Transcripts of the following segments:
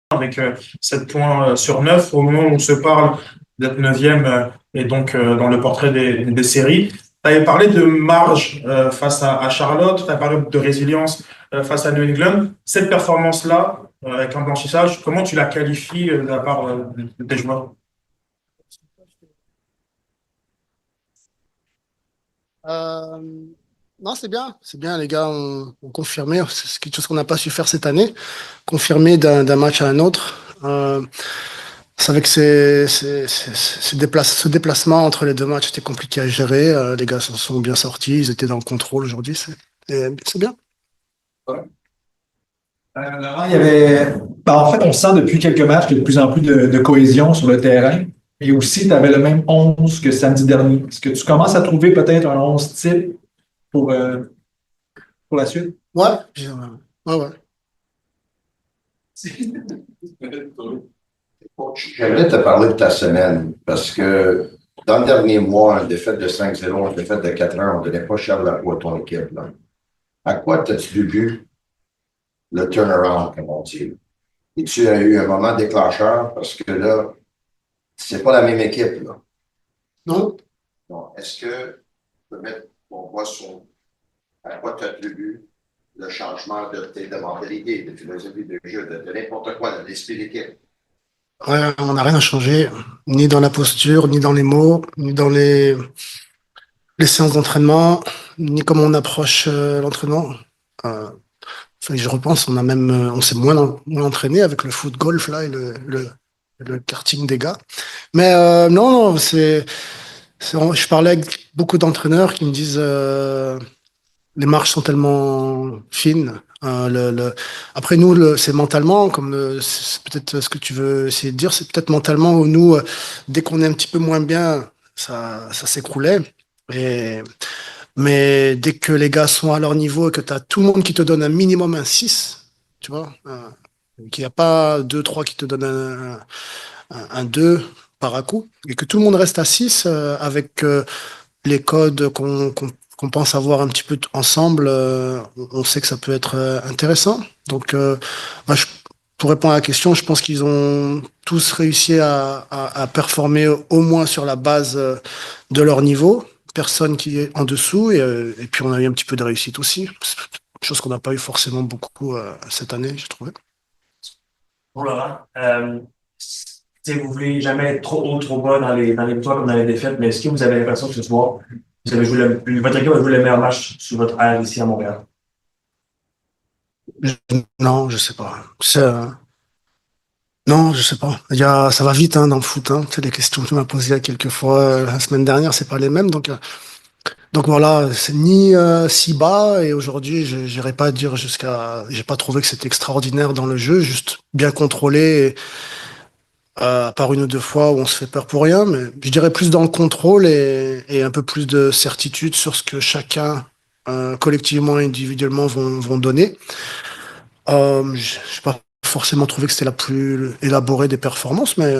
avec 7 points sur 9 au moment où on se parle d'être neuvième et donc dans le portrait des séries. Tu avais parlé de marge face à Charlotte, tu as parlé de résilience face à New England. Cette performance-là, avec un blanchissage, comment tu la qualifies de la part de tes joueurs? Euh, non, c'est bien, les gars ont confirmé, c'est quelque chose qu'on n'a pas su faire cette année, confirmer d'un match à un autre. C'est vrai que ce déplacement entre les deux matchs était compliqué à gérer. Les gars s'en sont bien sortis, ils étaient dans le contrôle aujourd'hui, c'est bien. Laurent, il y avait. En fait, on sent depuis quelques matchs qu'il y a de plus en plus de cohésion sur le terrain. Et aussi, tu avais le même 11 que samedi dernier. Est-ce que tu commences à trouver peut-être un 11 type pour, euh, pour la suite? Ouais, ouais, ouais. J'aimerais te parler de ta semaine parce que dans le dernier mois, une défaite de 5-0, une défaite de 4-1, on ne donnait pas cher la peau à ton équipe. Là. À quoi as-tu vu le turnaround, comme on dit? Et tu as eu un moment déclencheur parce que là, c'est pas la même équipe. Là. Non? Donc, est-ce que tu peux mettre ton voix sur à quoi tu attribues le changement de mentalité, de philosophie de jeu, de n'importe quoi, de l'esprit d'équipe? Ouais, on n'a rien changé, ni dans la posture, ni dans les mots, ni dans les séances d'entraînement, ni comment on approche l'entraînement. Euh, Enfin, je repense, on s'est moins entraîné avec le foot golf là et le karting des gars. Mais non, non, je parlais avec beaucoup d'entraîneurs qui me disent les marches sont tellement fines. Après nous, c'est mentalement, comme c'est peut-être ce que tu veux essayer de dire, c'est peut-être mentalement où nous, dès qu'on est un petit peu moins bien, ça s'écroulait. Et mais dès que les gars sont à leur niveau et que tu as tout le monde qui te donne un minimum un 6, tu vois, qu'il n'y a pas deux trois qui te donnent un 2 par à coup, et que tout le monde reste à 6 avec les codes qu'on pense avoir un petit peu ensemble, on sait que ça peut être intéressant. Donc, moi, pour répondre à la question, je pense qu'ils ont tous réussi à performer au moins sur la base de leur niveau. Personne qui est en dessous. Et puis, on a eu un petit peu de réussite aussi. Chose qu'on n'a pas eu forcément beaucoup cette année, j'ai trouvé. Pour Laurent, vous voulez jamais être trop haut, trop bas dans les victoires comme dans les défaites, mais est-ce que vous avez l'impression que ce soir, votre équipe a joué le meilleur match sur votre ère ici à Montréal? Non, je sais pas. Non, je sais pas. Ça va vite hein, dans le foot. Hein. Tu sais, les questions que tu m'as posées il y a quelques fois la semaine dernière, c'est pas les mêmes. Donc voilà, c'est ni si bas et aujourd'hui, je n'irai pas dire jusqu'à. J'ai pas trouvé que c'était extraordinaire dans le jeu, juste bien contrôlé, à part une ou deux fois où on se fait peur pour rien, mais je dirais plus dans le contrôle et un peu plus de certitude sur ce que chacun collectivement et individuellement vont donner. Je n'ai pas forcément trouvé que c'était la plus élaborée des performances, mais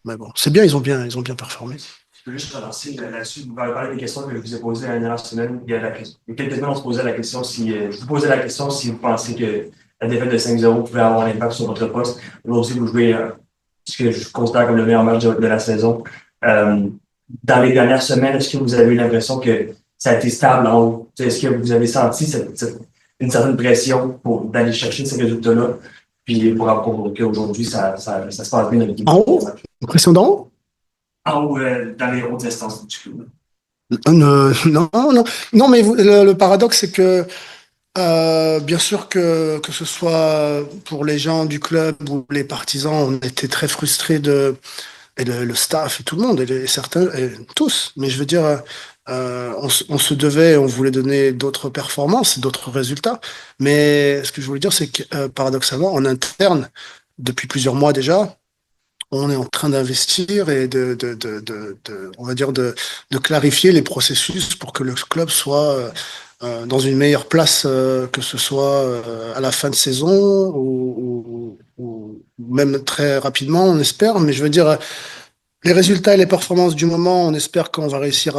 bon, c'est bien, ils ont bien performé. Je peux juste relancer là-dessus. Vous m'avez parlé des questions que je vous ai posées la dernière semaine. Il y a quelques semaines, on se posait la question si, je vous posais la question si vous pensez que la défaite de 5-0 pouvait avoir un impact sur votre poste. Aujourd'hui, vous jouez ce que je considère comme le meilleur match de la saison. Euh, dans les dernières semaines, est-ce que vous avez eu l'impression que ça a été stable en haut? Est-ce que vous avez senti une certaine pression pour d'aller chercher ces résultats-là? Puis pour qu'aujourd'hui, ça se passe bien dans l'équipe. En haut? Impression d'en haut? En haut, dans les hautes instances du club. Non, non, non, mais le paradoxe, c'est que bien sûr que ce soit pour les gens du club ou les partisans, on était très frustrés et le staff et tout le monde, et certains, et tous. Mais je veux dire, on se devait, on voulait donner d'autres performances, d'autres résultats. Mais ce que je voulais dire, c'est que paradoxalement, en interne, depuis plusieurs mois déjà, on est en train d'investir et on va dire de clarifier les processus pour que le club soit dans une meilleure place, que ce soit à la fin de saison ou même très rapidement, on espère. Mais je veux dire, les résultats et les performances du moment, on espère qu'on va réussir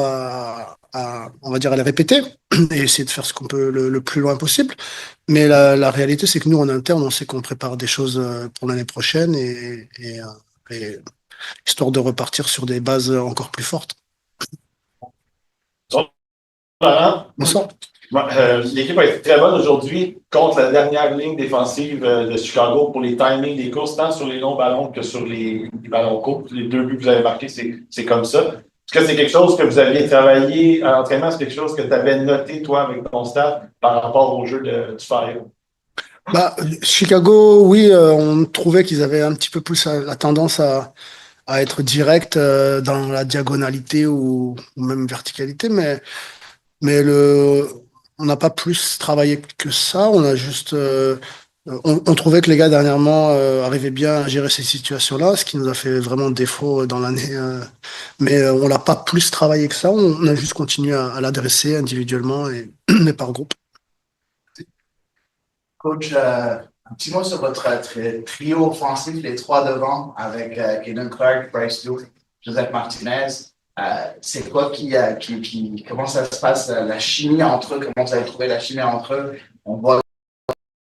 on va dire, à les répéter et essayer de faire ce qu'on peut le plus loin possible. Mais la réalité, c'est que nous, en interne, on sait qu'on prépare des choses pour l'année prochaine et histoire de repartir sur des bases encore plus fortes. Laurent, Bonsoir. l'équipe a été très bonne aujourd'hui contre la dernière ligne défensive de Chicago pour les timings des courses, tant sur les longs ballons que sur les ballons courts. Les 2 buts que vous avez marqués, c'est comme ça. Est-ce que c'est quelque chose que vous aviez travaillé à l'entraînement? C'est quelque chose que tu avais noté, toi, avec ton staff, par rapport au jeu du Fire? Chicago, oui, on trouvait qu'ils avaient un petit peu plus la tendance à être direct dans la diagonalité ou même verticalité, mais on n'a pas plus travaillé que ça. On a juste, on trouvait que les gars dernièrement arrivaient bien à gérer ces situations-là, ce qui nous a fait vraiment défaut dans l'année. Mais on l'a pas plus travaillé que ça. On a juste continué à l'adresser individuellement mais par groupe. Coach, un petit mot sur votre trio offensif, les 3 devant, avec Kaden Clark, Bryce Duke, Joseph Martinez. C'est quoi comment ça se passe, la chimie entre eux, comment vous avez trouvé la chimie entre eux? On voit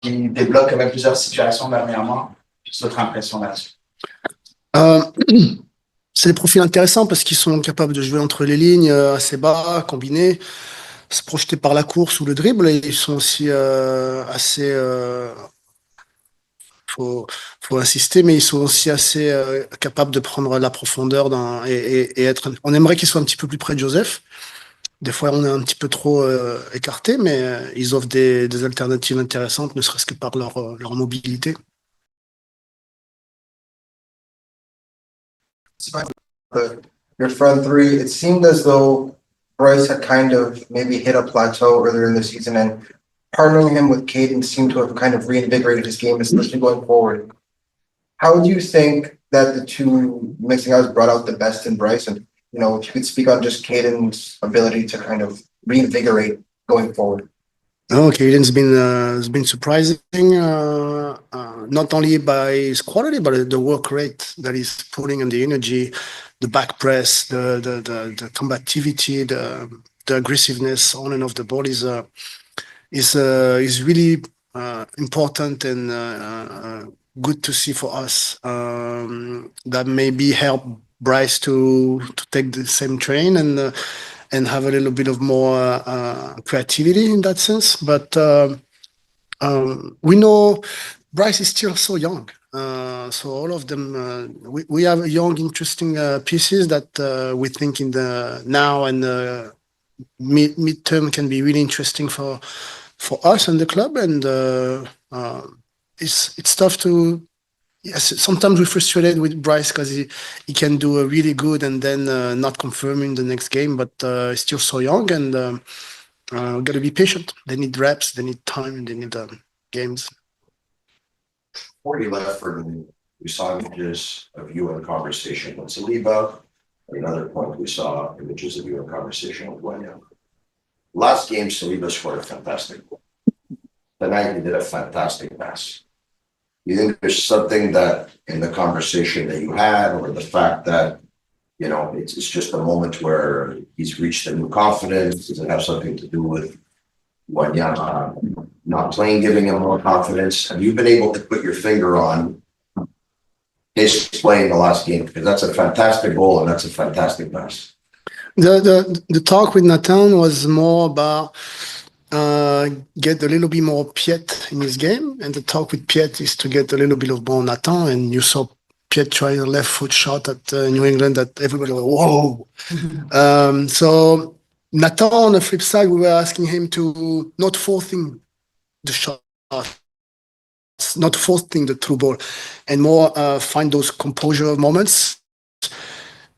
qu'ils débloquent quand même plusieurs situations dernièrement. Juste votre impression là-dessus. C'est des profils intéressants parce qu'ils sont capables de jouer entre les lignes assez bas, combinés, se projeter par la course ou le dribble. Et ils sont aussi assez faut insister, mais ils sont aussi assez capables de prendre la profondeur et être. On aimerait qu'ils soient un petit peu plus près de Joseph. Des fois, on est un petit peu trop écarté, mais ils offrent des alternatives intéressantes, ne serait-ce que par leur mobilité. Your front three, it seemed as though Bryce had kind of maybe hit a plateau earlier in the season, and partnering him with Caden seemed to have kind of reinvigorated his game, especially going forward. How do you think that the two mixing outs brought out the best in Bryce? And, you know, if you could speak on just Caden's ability to kind of reinvigorate going forward. Oh, Caden's been surprising, not only by his quality, but the work rate that he's putting and the energy, the back press, the combativity, the aggressiveness on and off the ball is really important and good to see for us. That maybe help Bryce to take the same train and have a little bit of more creativity in that sense. But we know Bryce is still so young. So all of them, we have young, interesting pieces that we think in the now and mid-term can be really interesting for us and the club. And it's tough to. Yes, sometimes we're frustrated with Bryce because he can do a really good and then not confirming the next game, but he's still so young and got to be patient. They need reps, they need time, they need games. Before you left for we saw images of you in conversation with Saliba. At another point, we saw images of you in conversation with Wanya. Last game, Saliba scored a fantastic goal. Tonight, he did a fantastic pass. You think there's something that in the conversation that you had, or the fact that, you know, it's just a moment where he's reached a new confidence? Does it have something to do with Wanyama not playing, giving him more confidence? Have you been able to put your finger on his play in the last game? Because that's a fantastic goal and that's a fantastic pass. The talk with Nathan was more about get a little bit more Piet in his game, and the talk with Piet is to get a little bit of more Nathan. And you saw Piet try a left foot shot at New England that everybody was, whoa. So Nathan, on the flip side, we were asking him to not forcing the shot, not forcing the through ball, and more find those composure moments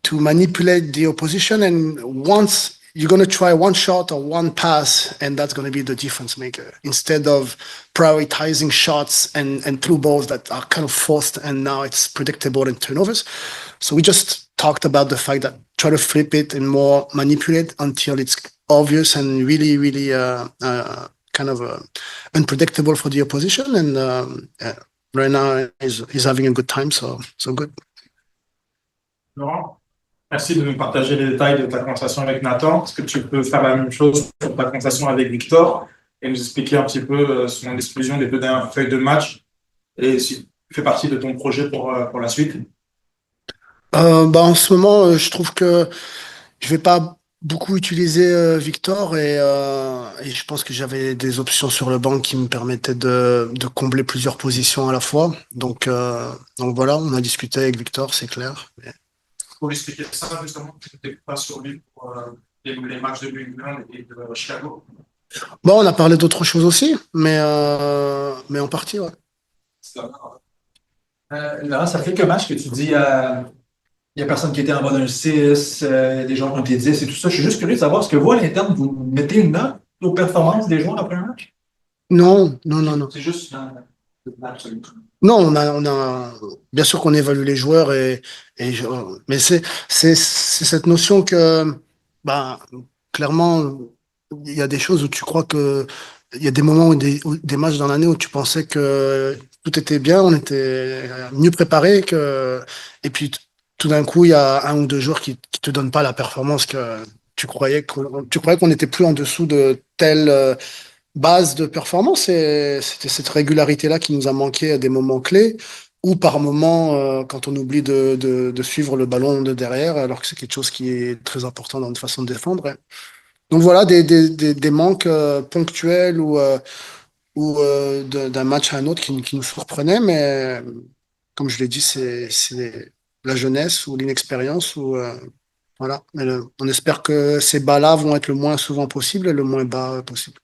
to manipulate the opposition. And once you're going to try one shot or one pass, and that's going to be the difference maker, instead of prioritizing shots and through balls that are kind of forced and now it's predictable and turnovers. So we just talked about the fact that try to flip it and more manipulate until it's obvious and really, really kind of unpredictable for the opposition. And right now he's having a good time, so good. Laurent? Merci de nous partager les détails de ta conversation avec Nathan. Est-ce que tu peux faire la même chose pour ta conversation avec Victor et nous expliquer un petit peu son exclusion des deux dernières feuilles de match et si fait partie de ton projet pour la suite? En ce moment, je trouve que je vais pas beaucoup utiliser Victor et je pense que j'avais des options sur le banc qui me permettaient de combler plusieurs positions à la fois. Donc voilà, on a discuté avec Victor, c'est clair. Pour expliquer ça, justement, tu n'étais pas sur lui pour les matchs de New England et de Chicago. Bon, on a parlé d'autres choses aussi, mais en partie, ouais. Laurent, ça fait quelques matchs que tu dis il n'y a personne qui était en bas d'un 6, des gens qui ont été 10 et tout ça. Je suis juste curieux de savoir, est-ce que vous, à l'interne, vous mettez une note aux performances des joueurs après un match? Non, non, non, non. C'est juste dans le match. Non, bien sûr qu'on évalue les joueurs mais c'est cette notion que, bah, clairement, il y a des choses où tu crois que, il y a des moments des matchs dans l'année où tu pensais que tout était bien, on était mieux préparé et puis tout d'un coup, il y a un ou deux joueurs qui te donnent pas la performance que tu croyais qu'on était plus en dessous de telle, base de performance et c'était cette régularité-là qui nous a manqué à des moments clés ou par moments quand on oublie de suivre le ballon de derrière alors que c'est quelque chose qui est très important dans notre façon de défendre. Donc voilà, des manques ponctuels ou d'un match à un autre qui nous surprenaient, mais comme je l'ai dit, c'est la jeunesse ou l'inexpérience voilà. On espère que ces bas-là vont être le moins souvent possible et le moins bas possible.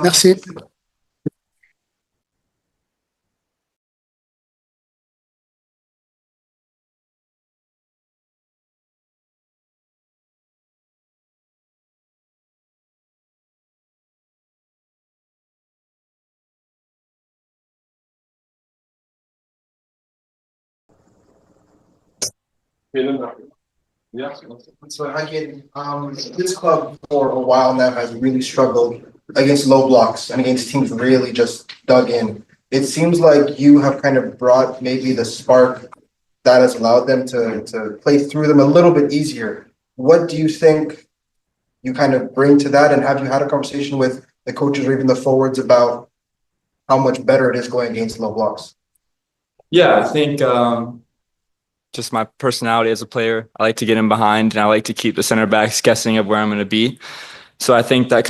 Merci. So again, this club for a while now has really struggled against low blocks and against teams really just dug in. It seems like you have kind of brought maybe the spark that has allowed them to play through them a little bit easier. What do you think you kind of bring to that? And have you had a conversation with the coaches or even the forwards about how much better it is going against low blocks? Yeah, I think just my personality as a player, I like to get in behind and I like to keep the center backs guessing of where I'm going to be. So I think that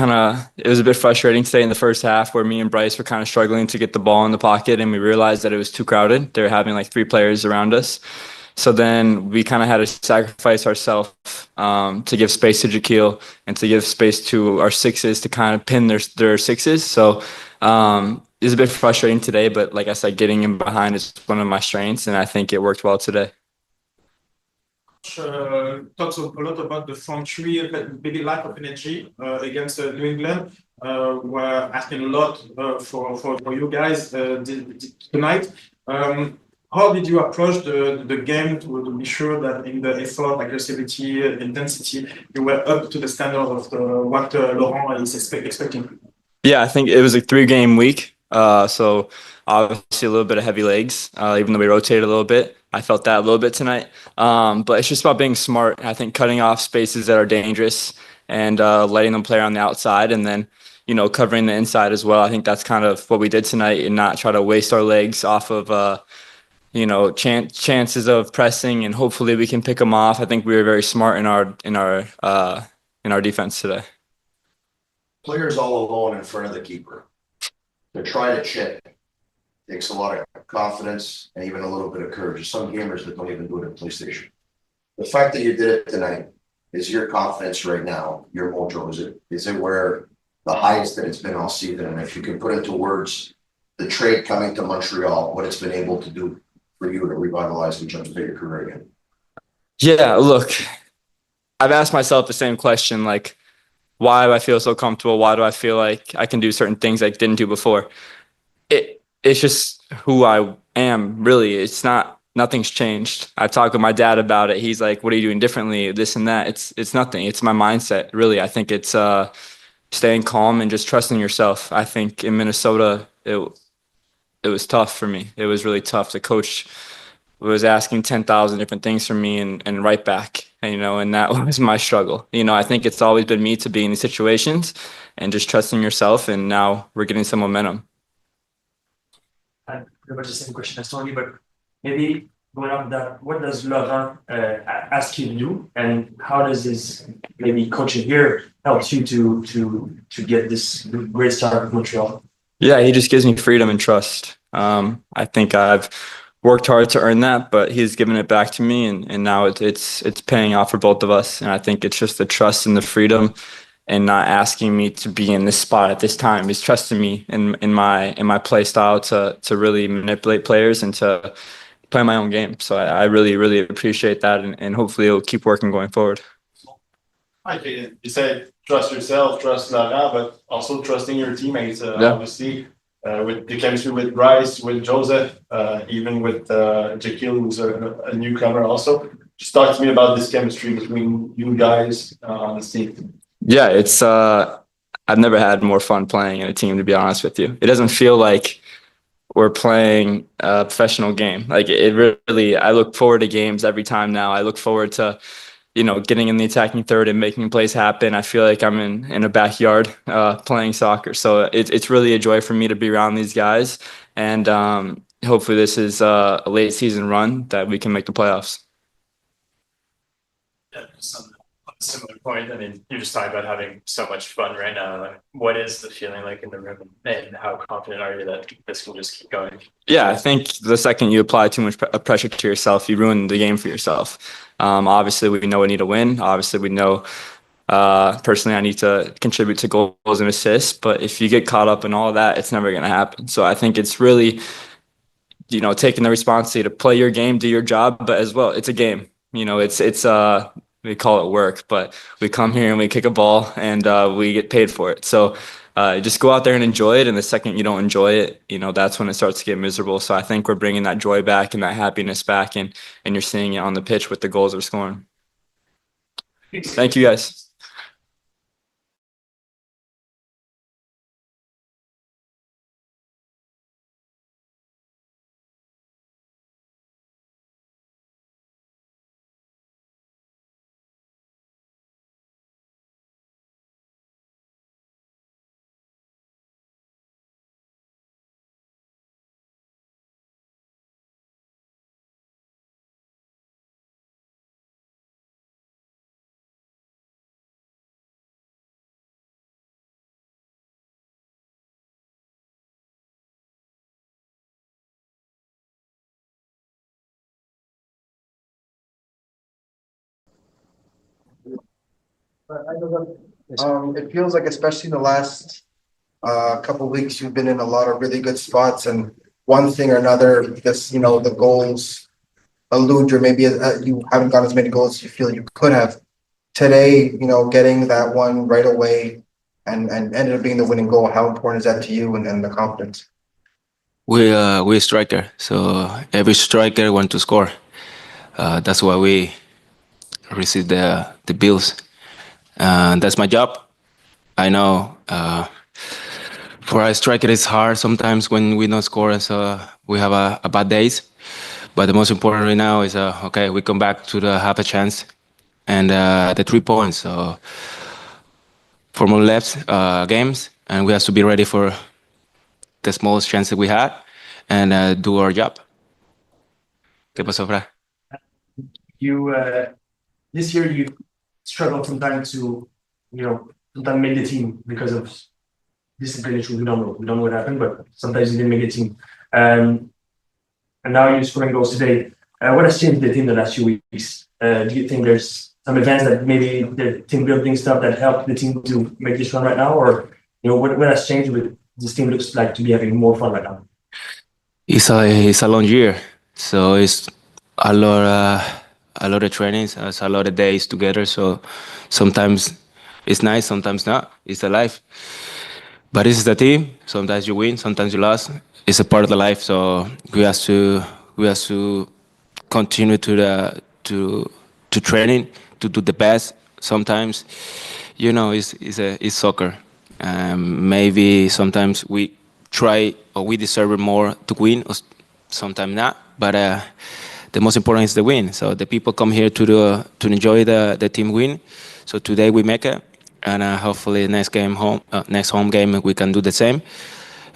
it was a bit frustrating today in the first half where me and Bryce were kind of struggling to get the ball in the pocket and we realized that it was too crowded. They were having like 3 players around us. So then we kind of had to sacrifice ourselves to give space to Jaquil and to give space to our sixes to kind of pin their sixes. So it was a bit frustrating today, but like I said, getting in behind is one of my strengths, and I think it worked well today. Talks a lot about the front three, maybe lack of energy against New England. We're asking a lot for you guys tonight. How did you approach the game to be sure that in the effort, aggressivity, intensity, you were up to the standard of what Laurent is expecting? Yeah, I think it was a 3-game week. So obviously a little bit of heavy legs, even though we rotated a little bit. I felt that a little bit tonight. But it's just about being smart. I think cutting off spaces that are dangerous and letting them play on the outside and then, covering the inside as well. I think that's kind of what we did tonight and not try to waste our legs off of, chances of pressing and hopefully we can pick them off. I think we were very smart in our defense today. Players all alone in front of the keeper. To try to chip takes a lot of confidence and even a little bit of courage. There's some gamers that don't even do it at PlayStation. The fact that you did it tonight, is your confidence right now, your mojo, is it where the highest that it's been all season? And if you can put into words the trade coming to Montreal, what it's been able to do for you to revitalize and jumpstart your career again? Yeah, look, I've asked myself the same question, like, why do I feel so comfortable? Why do I feel like I can do certain things I didn't do before? It's just who I am, really. Nothing's changed. I talked with my dad about it. He's like, what are you doing differently? This and that. It's nothing. It's my mindset, really. I think it's staying calm and just trusting yourself. I think in Minnesota, it was tough for me. It was really tough to coach was asking 10,000 different things from me and right back, and that was my struggle. I think it's always been me to be in these situations and just trusting yourself, and now we're getting some momentum. Pretty much the same question as Tony, but maybe going on that, what does Laurent ask you to do, and how does his maybe coaching here help you to get this great start with Montreal? Yeah, he just gives me freedom and trust. I think I've worked hard to earn that, but he's given it back to me, and now it's paying off for both of us. And I think it's just the trust and the freedom, and not asking me to be in this spot at this time. He's trusting me in my play style to really manipulate players and to play my own game. So I really, really appreciate that, and hopefully it'll keep working going forward. Hi, Kaden. You said trust yourself, trust Laurent, but also trusting your teammates. Obviously, with the chemistry with Bryce, with Joseph, even with Jaquil, who's a newcomer also. Just talk to me about this chemistry between you guys on the team. Yeah, it's I've never had more fun playing in a team, to be honest with you. It doesn't feel like we're playing a professional game. Like, it really, I look forward to games every time now. I look forward to, getting in the attacking third and making plays happen. I feel like I'm in a backyard playing soccer. So it's really a joy for me to be around these guys. And hopefully this is a late season run that we can make the playoffs. Yeah, on a similar point, I mean, you're just talking about having so much fun right now. Like, what is the feeling like in the room, and how confident are you that this can just keep going? Yeah, I think the second you apply too much pressure to yourself, you ruin the game for yourself. Obviously, we know we need to win. Obviously, we know personally I need to contribute to goals and assists. But if you get caught up in all of that, it's never going to happen. So I think it's really, taking the responsibility to play your game, do your job, but as well, it's a game. It's we call it work, but we come here and we kick a ball and we get paid for it. So just go out there and enjoy it. And the second you don't enjoy it, that's when it starts to get miserable. So I think we're bringing that joy back and that happiness back, and you're seeing it on the pitch with the goals we're scoring. Thank you, guys. It feels like, especially the last couple of weeks, you've been in a lot of really good spots, and one thing or another, this, the goals elude, or maybe you haven't gotten as many goals as you feel you could have. Today, getting that one right away and ended up being the winning goal. How important is that to you and the confidence? We're a striker, so every striker wants to score. That's why we receive the bills. That's my job. I know for a striker it's hard sometimes when we don't score, so we have a bad days. But the most important right now is okay, we come back to the half a chance and the 3 points. So 4 more left games, and we have to be ready for the smallest chance that we had and do our job. ¿Qué pasó, Fra? This year you struggled from time to, sometimes make the team because of discipline issues. We don't know what happened, but sometimes you didn't make the team. And now you're scoring goals today. What has changed the team the last few weeks? Do you think there's some events that maybe the team building stuff that helped the team to make this run right now, or what has changed with this team looks like to be having more fun right now? It's a long year, so it's a lot of trainings, it's a lot of days together. So sometimes it's nice, sometimes not. It's a life. But this is the team. Sometimes you win, sometimes you lose. It's a part of the life. So we have to continue to training, to do the best. Sometimes, it's soccer. Maybe sometimes we try or we deserve more to win, or sometimes not. But the most important is the win. So the people come here to enjoy the team win. So today we make it, and hopefully next home game we can do the same.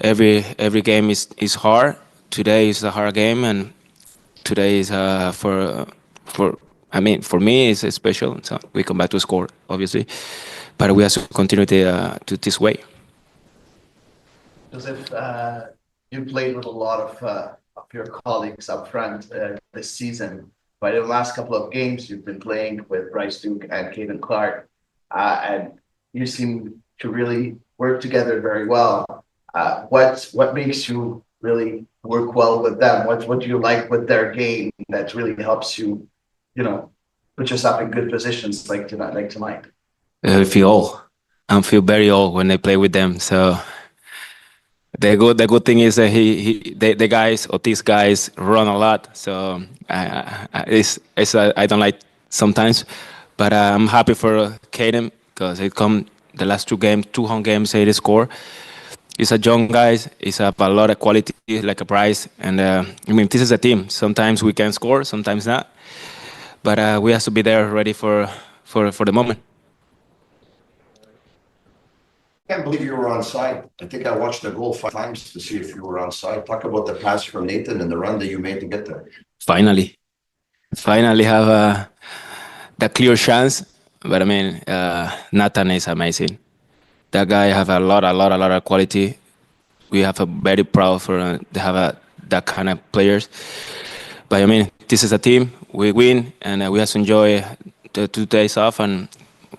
Every game is hard. Today is a hard game, and today is for me it's special. So we come back to score, obviously, but we have to continue to this way. Joseph, you played with a lot of your colleagues up front this season, but in the last couple of games, you've been playing with Bryce Duke and Caden Clark, and you seem to really work together very well. What makes you really work well with them? What do you like with their game that really helps you, put yourself in good positions like tonight? I feel old. I feel very old when I play with them. So the good thing is that these guys run a lot. So I don't like sometimes, but I'm happy for Caden because the last two home games he score. He's a young guy. He's a lot of quality, like a Bryce. And this is a team. Sometimes we can score, sometimes not. But we have to be there, ready for the moment. I can't believe you were on side. I think I watched the goal 5 times to see if you were on side. Talk about the pass from Nathan and the run that you made to get there. Finally have the clear chance. But Nathan is amazing. That guy have a lot of quality. We have a very proud to have that kind of players. But this is a team. We win, and we have to enjoy the 2 days off, and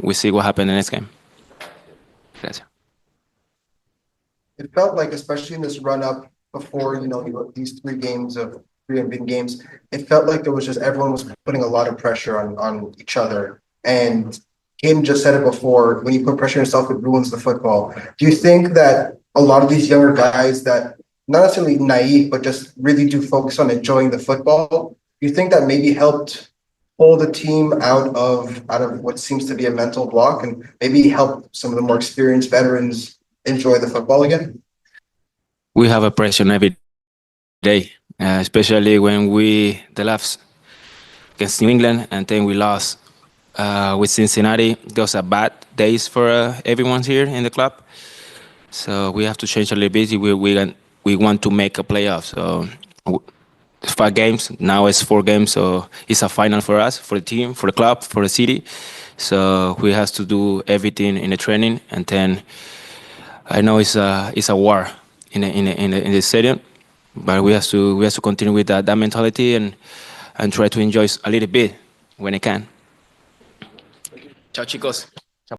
we see what happens in the next game. Gracias. It felt like, especially in this run up before, these 3 big games, it felt like there was just everyone was putting a lot of pressure on each other. And Kim just said it before, when you put pressure on yourself, it ruins the football. Do you think that a lot of these younger guys that not necessarily naive, but just really do focus on enjoying the football, do you think that maybe helped pull the team out of what seems to be a mental block and maybe help some of the more experienced veterans enjoy the football again? We have a pressure every day, especially when the last against New England, and then we lost with Cincinnati. Those are bad days for everyone here in the club. So we have to change a little bit. We want to make a playoff. So 5 games, now it's 4 games. So it's a final for us, for the team, for the club, for the city. So we have to do everything in the training, and then I know it's a war in the stadium, but we have to continue with that mentality and try to enjoy a little bit when I can. Ciao, chicos.